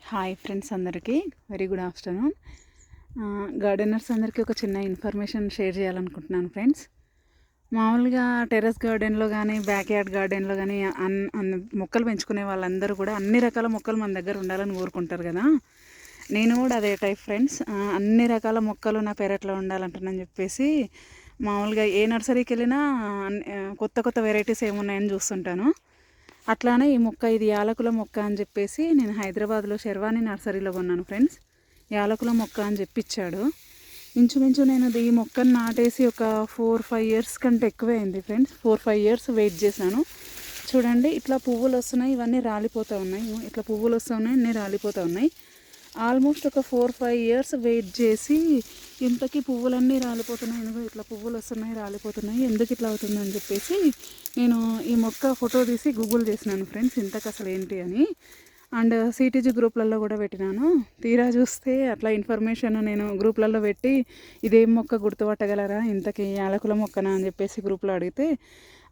Hi friends, అందరికీ very good afternoon. Gardeners అందరికీ ఒక చిన్న ఇన్ఫర్మేషన్ షేర్ చేయాలనుకుంటున్నాను ఫ్రెండ్స్. మామూలుగా టెర్రస్ గార్డెన్లో కానీ బ్యాక్ యార్డ్ గార్డెన్లో కానీ మొక్కలు పెంచుకునే వాళ్ళందరూ కూడా అన్ని రకాల మొక్కలు మన దగ్గర ఉండాలని కోరుకుంటారు కదా. నేను కూడా అదే టైప్ ఫ్రెండ్స్. అన్ని రకాల మొక్కలు నా పెరట్లో ఉండాలంటున్నాను చెప్పేసి మామూలుగా ఏ నర్సరీకి వెళ్ళినా కొత్త కొత్త వెరైటీస్ ఏమున్నాయని చూస్తుంటాను. అట్లానే ఈ మొక్క ఇది యాలకుల మొక్క అని చెప్పేసి నేను హైదరాబాద్లో శర్వాణి నర్సరీలో కొన్నాను ఫ్రెండ్స్. యాలకుల మొక్క అని చెప్పిచ్చాడు. ఇంచుమించు నేను ఈ మొక్కను నాటేసి ఒక 4-5 ఇయర్స్ కంటే ఎక్కువే అయింది ఫ్రెండ్స్. 4-5 ఇయర్స్ వెయిట్ చేశాను. చూడండి, ఇట్లా పువ్వులు వస్తున్నాయి, ఇవన్నీ రాలిపోతూ ఉన్నాయి. ఇట్లా పువ్వులు వస్తున్నాయి, అన్నీ రాలిపోతూ ఉన్నాయి. ఆల్మోస్ట్ ఒక 4-5 ఇయర్స్ వెయిట్ చేసి ఇంతకీ పువ్వులన్నీ రాలిపోతున్నాయి, ఎందుకు ఇట్లా పువ్వులు వస్తున్నాయి రాలిపోతున్నాయి, ఎందుకు ఇట్లా అవుతుందని చెప్పేసి నేను ఈ మొక్క ఫోటో తీసి గూగుల్ చేసినాను ఫ్రెండ్స్, ఇంతకు అసలు ఏంటి అని. అండ్ సిటీజీ గ్రూప్లలో కూడా పెట్టినాను. తీరా చూస్తే అట్లా ఇన్ఫర్మేషన్ నేను గ్రూప్లలో పెట్టి ఇదేం మొక్క గుర్తుపట్టగలరా, ఇంతకీ యాలకుల మొక్కనా అని చెప్పేసి గ్రూప్లో అడిగితే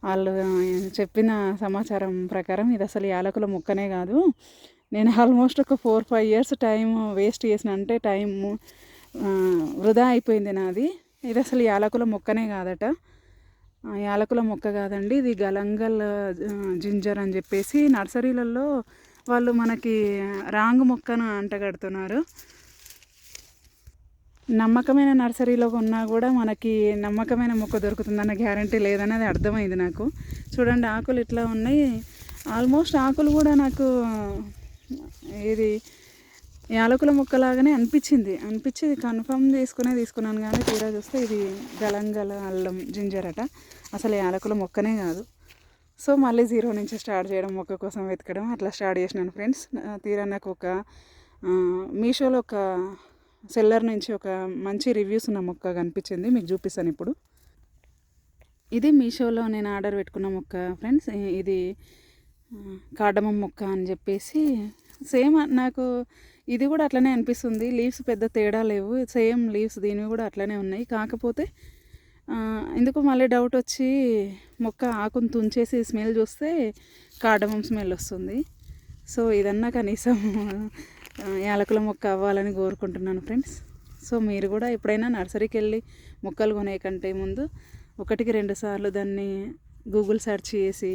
వాళ్ళు చెప్పిన సమాచారం ప్రకారం ఇది అసలు యాలకుల మొక్కనే కాదు. నేను ఆల్మోస్ట్ ఒక 4-5 ఇయర్స్ టైం వేస్ట్ చేసిన, అంటే టైము వృధా అయిపోయింది నాది. ఇది అసలు యాలకుల మొక్కనే కాదట. యాలకుల మొక్క కాదండి, ఇది గలంగల్ జింజర్ అని చెప్పేసి నర్సరీలలో వాళ్ళు మనకి రాంగ్ మొక్కను అంటగడుతున్నారు. నమ్మకమైన నర్సరీలో కొన్నా కూడా మనకి నమ్మకమైన మొక్క దొరుకుతుందన్న గ్యారంటీ లేదనేది అర్థమైంది నాకు. చూడండి, ఆకులు ఇట్లా ఉన్నాయి. ఆల్మోస్ట్ ఆకులు కూడా నాకు ఇది యాలకుల మొక్కలాగానే అనిపించి కన్ఫర్మ్ తీసుకున్నాను. కానీ తీరా చూస్తే ఇది గలంగల అల్లం జింజర్ అట, అసలు యాలకుల మొక్కనే కాదు. సో మళ్ళీ జీరో నుంచి స్టార్ట్ చేయడం, మొక్క కోసం వెతకడం, అట్లా స్టార్ట్ చేసినాను ఫ్రెండ్స్. తీరా నాకు ఒక మీషోలో ఒక సెల్లర్ నుంచి ఒక మంచి రివ్యూస్ ఉన్న మొక్క కనిపించింది, మీకు చూపిస్తాను ఇప్పుడు. ఇది మీషోలో నేను ఆర్డర్ పెట్టుకున్న మొక్క ఫ్రెండ్స్. ఇది కాడమం మొక్క అని చెప్పేసి సేమ్ నాకు ఇది కూడా అట్లనే అనిపిస్తుంది. లీవ్స్ పెద్ద తేడా లేవు, సేమ్ లీవ్స్ దీనివి కూడా అట్లనే ఉన్నాయి. కాకపోతే ఎందుకు మళ్ళీ డౌట్ వచ్చి మొక్క ఆకును తుంచేసి స్మెల్ చూస్తే కాడమం స్మెల్ వస్తుంది. సో ఇదన్నా కనీసం యాలకుల మొక్క అవ్వాలని కోరుకుంటున్నాను ఫ్రెండ్స్. సో మీరు కూడా ఎప్పుడైనా నర్సరీకి వెళ్ళి మొక్కలు కొనే కంటే ముందు 1-2 సార్లు దాన్ని గూగుల్ సెర్చ్ చేసి